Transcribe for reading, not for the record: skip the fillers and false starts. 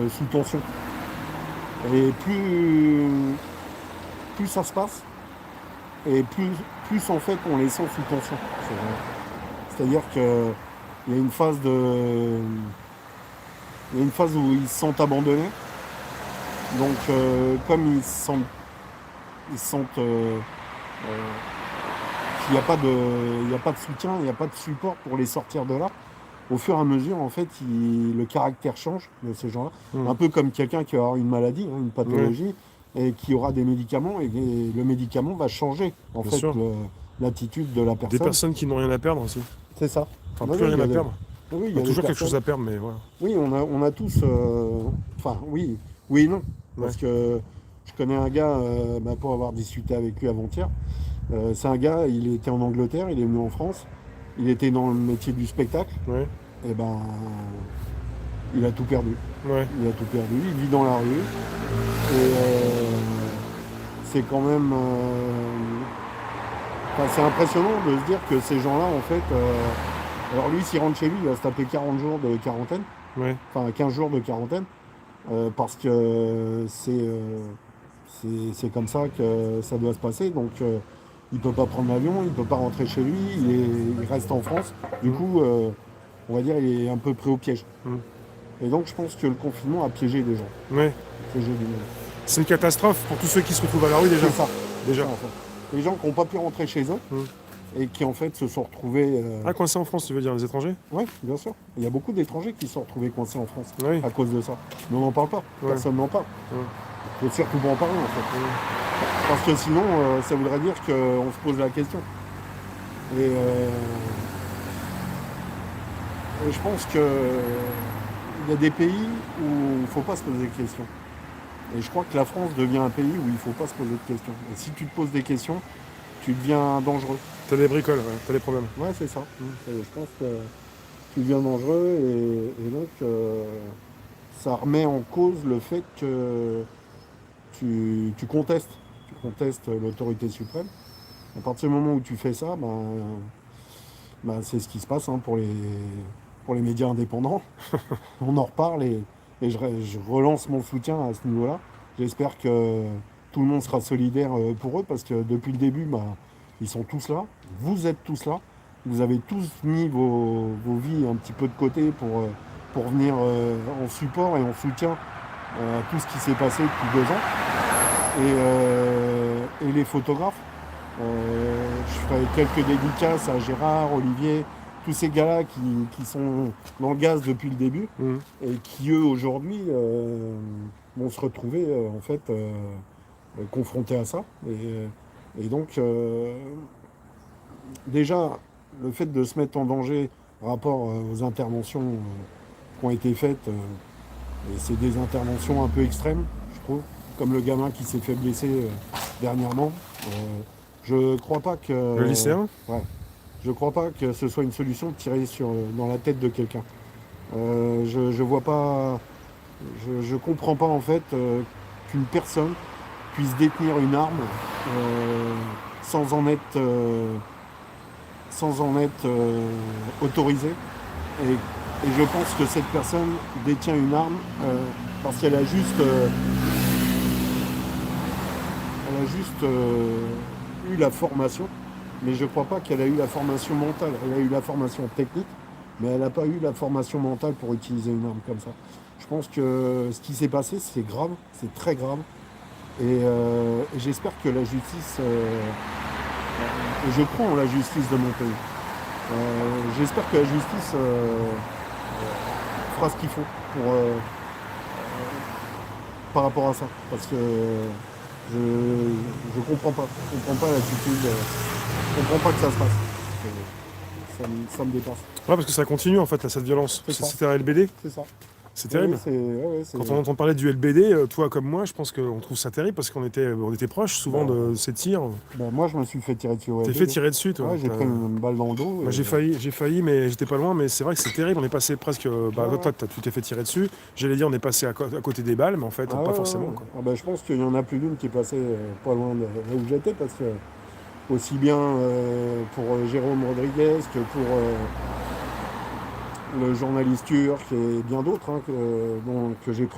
être sous tension. Et plus ça se passe, et plus en fait on les sent sous tension. C'est-à-dire qu'il y a une phase il y a une phase où ils se sentent abandonnés. Donc comme ils se sentent qu'il n'y a pas de soutien, il n'y a pas de support pour les sortir de là. Au fur et à mesure, en fait, le caractère change de ces gens-là. Un peu comme quelqu'un qui va avoir une maladie, une pathologie, et qui aura des médicaments, et le médicament va changer, en Bien fait, sûr. l'attitude de la Des personne. personnes qui n'ont rien à perdre aussi. C'est ça. Enfin, Oui, plus oui, rien à perdre. oui, il y Enfin, a des toujours quelque personnes. chose à perdre, mais voilà. Oui, on a tous. Enfin, oui et non. Ouais. Parce que je connais un gars, pour avoir discuté avec lui avant-hier, c'est un gars, il était en Angleterre, il est venu en France, il était dans le métier du spectacle, Ouais. et ben, il a tout perdu. Ouais. Il a tout perdu, il vit dans la rue, et c'est quand même. Enfin, c'est impressionnant de se dire que ces gens-là, en fait. Alors lui, s'il rentre chez lui, il va se taper 40 jours de quarantaine, Ouais. enfin 15 jours de quarantaine, parce que c'est comme ça que ça doit se passer. Donc il ne peut pas prendre l'avion, il ne peut pas rentrer chez lui, il reste en France. Du coup, on va dire, il est un peu pris au piège. Mm. Et donc je pense que le confinement a piégé des gens. Ouais. Piégé du monde. C'est une catastrophe pour tous ceux qui se retrouvent à la rue déjà. C'est ça. Déjà. Ça, en fait. Les gens qui n'ont pas pu rentrer chez eux et qui en fait se sont retrouvés. Ah, coincés en France, tu veux dire, les étrangers? Oui, bien sûr. Il y a beaucoup d'étrangers qui se sont retrouvés coincés en France Oui. à cause de ça. Mais on n'en parle pas. Ouais. Personne n'en parle. Ouais. Il faut surtout pas en parler en fait. Parce que sinon, ça voudrait dire qu'on se pose la question. Et je pense qu'il y a des pays où il ne faut pas se poser de questions. Et je crois que la France devient un pays où il ne faut pas se poser de questions. Et si tu te poses des questions, tu deviens dangereux. T'as des bricoles, ouais. T'as des problèmes. Ouais, c'est ça. Et je pense que tu deviens dangereux et donc ça remet en cause le fait que tu contestes. Tu contestes l'autorité suprême. À partir du moment où tu fais ça, c'est ce qui se passe pour les médias indépendants. On en reparle et je relance mon soutien à ce niveau-là. J'espère que tout le monde sera solidaire pour eux parce que depuis le début, ils sont tous là. Vous êtes tous là. Vous avez tous mis vos vies un petit peu de côté pour venir en support et en soutien à tout ce qui s'est passé depuis 2 ans. Et les photographes. Je ferai quelques dédicaces à Gérard, Olivier, tous ces gars-là qui sont dans le gaz depuis le début et qui, eux, aujourd'hui, vont se retrouver en fait confrontés à ça. Et donc, déjà, le fait de se mettre en danger par rapport aux interventions qui ont été faites, et c'est des interventions un peu extrêmes, je trouve, comme le gamin qui s'est fait blesser dernièrement. Je crois pas que. Le lycéen? Ouais. Je crois pas que ce soit une solution de tirer dans la tête de quelqu'un. Je vois pas. Je comprends pas en fait qu'une personne puisse détenir une arme sans en être autorisée. Et je pense que cette personne détient une arme parce qu'elle a juste. Eu la formation, mais je ne crois pas qu'elle a eu la formation mentale. Elle a eu la formation technique, mais elle n'a pas eu la formation mentale pour utiliser une arme comme ça. Je pense que ce qui s'est passé, c'est grave, c'est très grave. Et j'espère que la justice, et je crois en la justice de mon pays. J'espère que la justice fera ce qu'il faut par rapport à ça, parce que je comprends pas. Je comprends pas l'attitude. Je comprends pas que ça se passe. Ça me dépasse. Ouais, parce que ça continue en fait, là, cette violence. C'était un LBD. C'est ça. C'est terrible. Ouais, Quand on entend parler du LBD, toi comme moi, je pense qu'on trouve ça terrible parce qu'on était proches souvent de ces tirs. Moi, je me suis fait tirer dessus. T'es fait tirer dessus, toi. Ouais, j'ai pris une balle dans le dos. Moi, j'ai failli, mais j'étais pas loin. Mais c'est vrai que c'est terrible. On est passé presque. Toi, tu t'es fait tirer dessus. J'allais dire, on est passé à côté des balles, mais en fait, pas forcément. Quoi. Je pense qu'il y en a plus d'une qui est passée pas loin de là où j'étais, parce que aussi bien pour Jérôme Rodriguez que pour le journaliste turc et bien d'autres que j'ai